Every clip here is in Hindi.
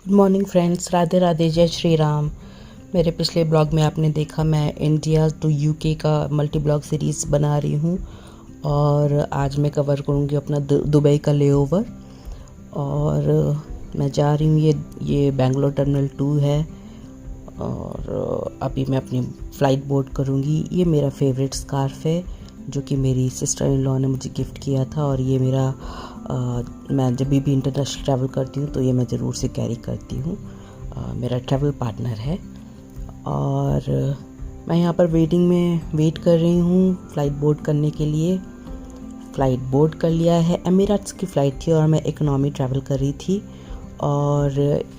Good morning friends, Radhe Radhe, जय श्री राम। मेरे पिछले ब्लॉग में आपने देखा मैं इंडिया टू यूके का मल्टी ब्लॉग सीरीज़ बना रही हूँ और आज मैं कवर करूँगी अपना दुबई का लेओवर। और मैं जा रही हूँ, ये बेंगलोर टर्मिनल 2 है और अभी मैं अपनी फ़्लाइट बोर्ड करूँगी। ये मेरा फेवरेट स्कार्फ़ है जो कि मेरी सिस्टर इन लॉ ने मुझे गिफ्ट किया था और ये मेरा मैं जब भी इंटरनेशनल ट्रैवल करती हूँ तो ये मैं ज़रूर से कैरी करती हूँ। मेरा ट्रैवल पार्टनर है और मैं यहाँ पर वेट कर रही हूँ फ़्लाइट बोर्ड करने के लिए। फ़्लाइट बोर्ड कर लिया है। एमिरेट्स की फ़्लाइट थी और मैं इकोनॉमी ट्रैवल कर रही थी और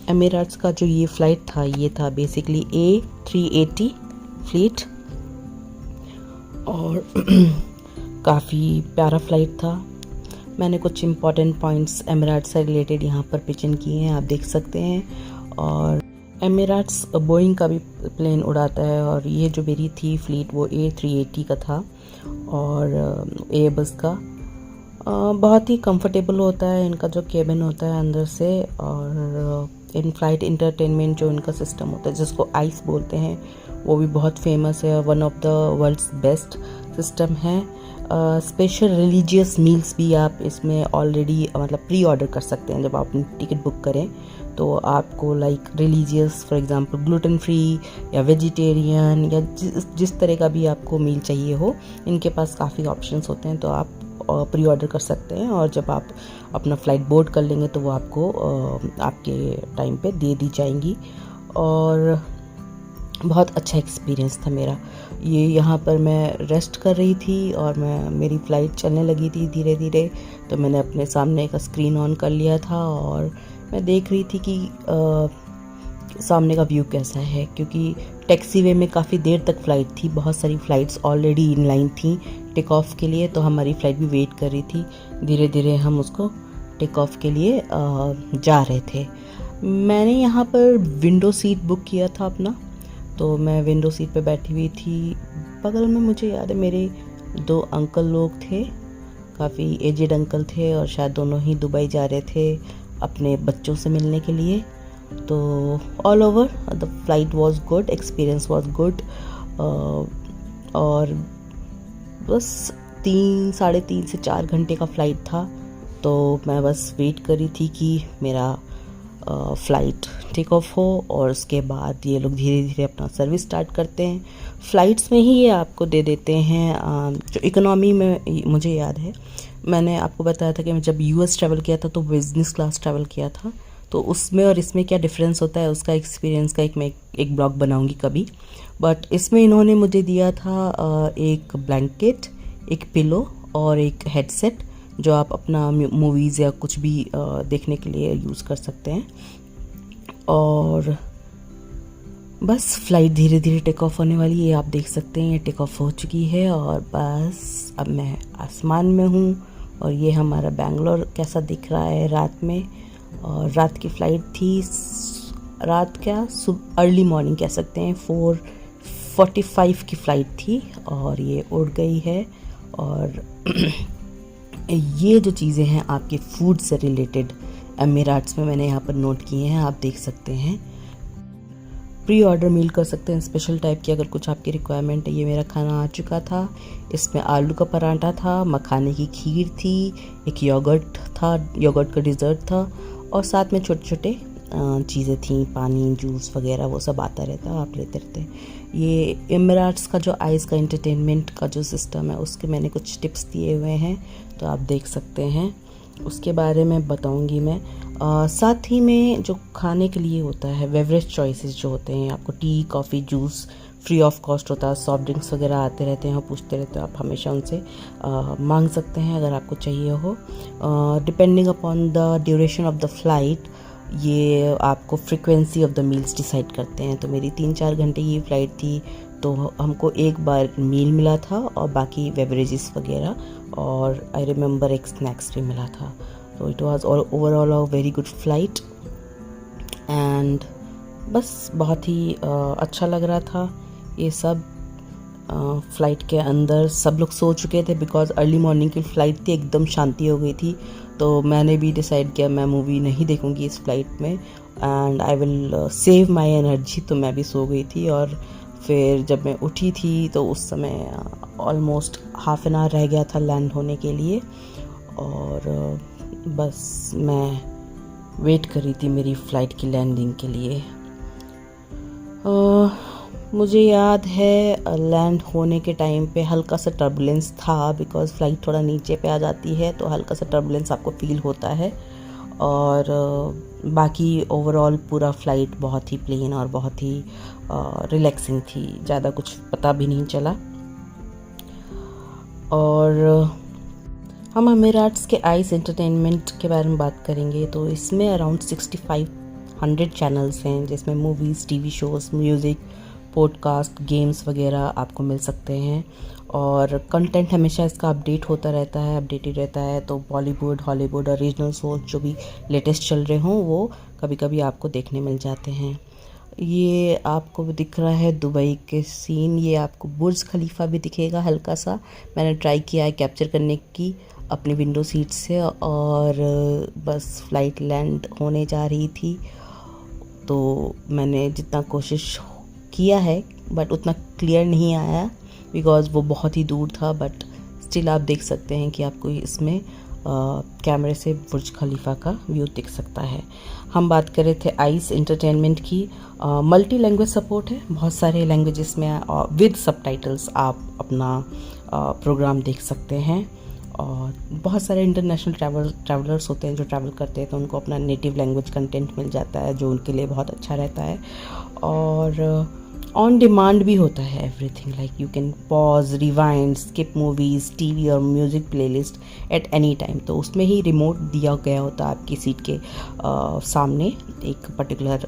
एमिरेट्स का जो ये फ़्लाइट था ये था बेसिकली A380 फ्लीट और काफ़ी प्यारा फ़्लाइट था। मैंने कुछ इम्पॉर्टेंट पॉइंट्स एमिरेट्स से रिलेटेड यहाँ पर पिचन किए हैं, आप देख सकते हैं। और एमिरेट्स बोइंग का भी प्लेन उड़ाता है और ये जो मेरी थी फ्लीट वो A380 का था और एयरबस का। बहुत ही कंफर्टेबल होता है इनका जो केबिन होता है अंदर से, और इन फ्लाइट इंटरटेनमेंट जो इनका सिस्टम होता है जिसको आइस बोलते हैं वो भी बहुत फेमस है। One of the world's best system है। स्पेशल रिलीजियस मील्स भी आप इसमें ऑलरेडी मतलब प्री ऑर्डर कर सकते हैं। जब आप अपनी टिकट बुक करें तो आपको like religious for example gluten free या वेजिटेरियन या जिस तरह का भी आपको मील चाहिए हो, इनके पास काफ़ी ऑप्शंस होते हैं तो आप प्री ऑर्डर कर सकते हैं और जब आप अपना फ़्लाइट बोर्ड कर लेंगे तो वो आपको आपके टाइम पे दे दी जाएंगी। और बहुत अच्छा एक्सपीरियंस था मेरा ये। यहाँ पर मैं रेस्ट कर रही थी और मेरी फ़्लाइट चलने लगी थी धीरे धीरे, तो मैंने अपने सामने का स्क्रीन ऑन कर लिया था और मैं देख रही थी कि सामने का व्यू कैसा है, क्योंकि टैक्सी वे में काफ़ी देर तक फ़्लाइट थी। बहुत सारी फ़्लाइट्स ऑलरेडी इन लाइन थी टेक ऑफ के लिए, तो हमारी फ़्लाइट भी वेट कर रही थी। धीरे धीरे हम उसको टेक ऑफ के लिए जा रहे थे। मैंने यहाँ पर विंडो सीट बुक किया था अपना, तो मैं विंडो सीट पे बैठी हुई थी। बगल में मुझे याद है मेरे 2 अंकल लोग थे, काफ़ी एजेड अंकल थे और शायद दोनों ही दुबई जा रहे थे अपने बच्चों से मिलने के लिए। तो all over the flight was good, experience was good. और बस 3 से 4 घंटे का फ़्लाइट था, तो मैं बस वेट कर रही थी कि मेरा फ़्लाइट टेक ऑफ हो और उसके बाद ये लोग धीरे धीरे अपना सर्विस स्टार्ट करते हैं। फ़्लाइट्स में ही ये आपको दे देते हैं जो इकोनॉमी में। मुझे याद है मैंने आपको बताया था कि मैं जब US ट्रैवल किया था तो बिज़नेस क्लास ट्रैवल किया था, तो उसमें और इसमें क्या डिफरेंस होता है उसका एक्सपीरियंस का मैं एक ब्लॉग बनाऊंगी कभी। बट इसमें इन्होंने मुझे दिया था एक ब्लैंकेट, एक पिलो और एक हेडसेट जो आप अपना मूवीज़ या कुछ भी देखने के लिए यूज़ कर सकते हैं। और बस फ़्लाइट धीरे धीरे टेक ऑफ होने वाली है, आप देख सकते हैं ये टेक ऑफ हो चुकी है और बस अब मैं आसमान में हूँ। और ये हमारा बेंगलोर कैसा दिख रहा है रात में। और रात की फ़्लाइट थी, रात क्या अर्ली मॉर्निंग कह सकते हैं, 4:45 की फ़्लाइट थी और ये उड़ गई है। और ये जो चीज़ें हैं आपके फूड से रिलेटेड एमिरेट्स में मैंने यहाँ पर नोट किए हैं, आप देख सकते हैं। प्री ऑर्डर मील कर सकते हैं स्पेशल टाइप की अगर कुछ आपकी रिक्वायरमेंट है। ये मेरा खाना आ चुका था, इसमें आलू का पराठा था, मखाने की खीर थी, एक योगर्ट था, योगर्ट का डिज़र्ट था और साथ में छोटे छोटे चीज़ें थी, पानी जूस वगैरह वो सब आता रहता, आप लेते रहते हैं। ये एमिरेट्स का जो आइस का एंटरटेनमेंट का जो सिस्टम है उसके मैंने कुछ टिप्स दिए हुए हैं, तो आप देख सकते हैं, उसके बारे में बताऊंगी मैं। साथ ही में जो खाने के लिए होता है बेवरेज चॉइसेस जो होते हैं, आपको tea coffee juice free of cost होता है। सॉफ्ट ड्रिंक्स वगैरह आते रहते हैं और पूछते रहते हैं, आप हमेशा उनसे मांग सकते हैं अगर आपको चाहिए हो। Depending upon the duration of the flight ये आपको frequency of the meals decide करते हैं। तो मेरी 3-4 घंटे की फ़्लाइट थी तो हमको एक बार मील मिला था और बाकी बेवरेजेस वगैरह, और आई रिमेंबर एक स्नैक्स भी मिला था। तो it was overall a very good flight and बस बहुत ही अच्छा लग रहा था ये सब। फ़्लाइट के अंदर सब लोग सो चुके थे बिकॉज़ अर्ली मॉर्निंग की फ़्लाइट थी, एकदम शांति हो गई थी। तो मैंने भी डिसाइड किया मैं मूवी नहीं देखूँगी इस फ़्लाइट में and I will save my energy. तो मैं भी सो गई थी और फिर जब मैं उठी थी तो उस समय ऑलमोस्ट हाफ एन आवर रह गया था लैंड होने के लिए और बस मैं वेट कर रही थी मेरी फ़्लाइट की लैंडिंग के लिए। मुझे याद है लैंड होने के टाइम पे हल्का सा टर्बुलेंस था बिकॉज़ फ़्लाइट थोड़ा नीचे पे आ जाती है तो हल्का सा टर्बुलेंस आपको फ़ील होता है और बाकी ओवरऑल पूरा फ़्लाइट बहुत ही प्लेन और बहुत ही रिलैक्सिंग थी, ज़्यादा कुछ पता भी नहीं चला। और हम एमिरेट्स के आइस एंटरटेनमेंट के बारे में बात करेंगे तो इसमें अराउंड 6500 चैनल्स हैं जिसमें movies, TV shows, music, podcast, games वगैरह आपको मिल सकते हैं और कंटेंट हमेशा इसका अपडेट होता रहता है, अपडेटेड रहता है। तो बॉलीवुड, हॉलीवुड और रीजनल शोज जो भी लेटेस्ट चल रहे हों वो कभी कभी आपको देखने मिल जाते हैं। ये आपको दिख रहा है दुबई के सीन, ये आपको बुर्ज खलीफा भी दिखेगा हल्का सा। मैंने ट्राई किया है कैप्चर करने की अपनी विंडो सीट से और बस फ़्लाइट लैंड होने जा रही थी तो मैंने जितना कोशिश किया है बट उतना क्लियर नहीं आया बिकॉज़ वो बहुत ही दूर था, बट स्टिल आप देख सकते हैं कि आपको इसमें कैमरे से बुर्ज खलीफा का व्यू दिख सकता है। हम बात कर रहे थे आइस एंटरटेनमेंट की। मल्टी लैंग्वेज सपोर्ट है, बहुत सारे लैंग्वेजेस में विद सबटाइटल्स आप अपना प्रोग्राम देख सकते हैं और बहुत सारे इंटरनेशनल ट्रैवलर्स होते हैं जो ट्रैवल करते हैं तो उनको अपना नेटिव लैंग्वेज कंटेंट मिल जाता है जो उनके लिए बहुत अच्छा रहता है। और ऑन डिमांड भी होता है everything, like you can pause, rewind, skip movies, TV और music playlist at any time. तो उसमें ही रिमोट दिया गया होता है आपकी सीट के सामने, एक पर्टिकुलर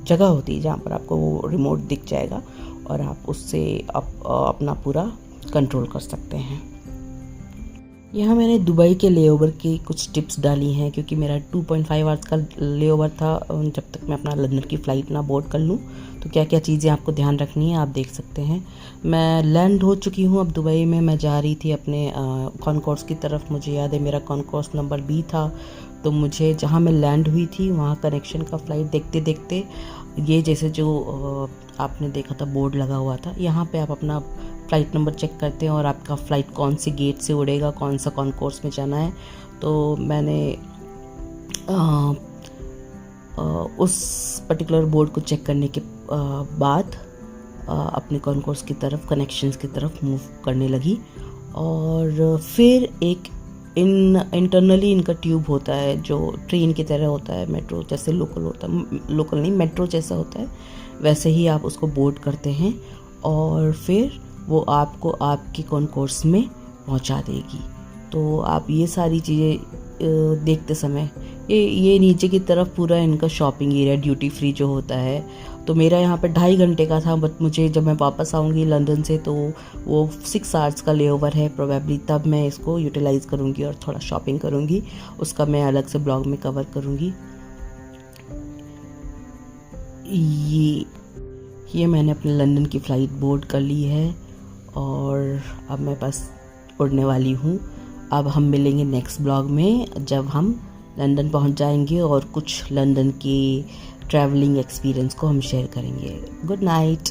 जगह होती है जहाँ पर आपको वो रिमोट दिख जाएगा और आप उससे अपना पूरा कंट्रोल कर सकते हैं। यहाँ मैंने दुबई के लेओवर की कुछ टिप्स डाली हैं क्योंकि मेरा 2.5 आवर्स का लेओवर था जब तक मैं अपना लंदन की फ़्लाइट ना बोर्ड कर लूँ। तो क्या क्या चीज़ें आपको ध्यान रखनी है आप देख सकते हैं। मैं लैंड हो चुकी हूँ अब दुबई में। मैं जा रही थी अपने कॉनकोर्स की तरफ। मुझे याद है मेरा कॉनकोर्स नंबर B था। तो मुझे जहाँ मैं लैंड हुई थी वहाँ कनेक्शन का फ़्लाइट देखते देखते ये जैसे जो आपने देखा था बोर्ड लगा हुआ था, यहाँ पे आप अपना फ़्लाइट नंबर चेक करते हैं और आपका फ़्लाइट कौन से गेट से उड़ेगा, कौन सा कॉनकोर्स में जाना है। तो मैंने उस पर्टिकुलर बोर्ड को चेक करने के बाद अपने कॉनकोर्स की तरफ, कनेक्शंस की तरफ मूव करने लगी। और फिर एक इंटरनली इनका ट्यूब होता है जो ट्रेन की तरह होता है, मेट्रो जैसे लोकल होता है, लोकल नहीं मेट्रो जैसा होता है, वैसे ही आप उसको बोर्ड करते हैं और फिर वो आपको आपकी कॉनकोर्स में पहुंचा देगी। तो आप ये सारी चीज़ें देखते समय ये नीचे की तरफ पूरा इनका शॉपिंग एरिया, ड्यूटी फ्री जो होता है। तो मेरा यहाँ पे 2.5 घंटे का था, बट मुझे जब मैं वापस आऊँगी लंदन से तो वो 6 आवर्स का लेओवर है प्रोबेबली, तब मैं इसको यूटिलाइज़ करूँगी और थोड़ा शॉपिंग करूँगी। उसका मैं अलग से ब्लॉग में कवर करूँगी। ये मैंने अपने लंदन की फ़्लाइट बोर्ड कर ली है और अब मैं बस उड़ने वाली हूँ। अब हम मिलेंगे नेक्स्ट ब्लॉग में जब हम लंदन पहुँच जाएंगे और कुछ लंदन की ट्रैवलिंग एक्सपीरियंस को हम शेयर करेंगे। Good night.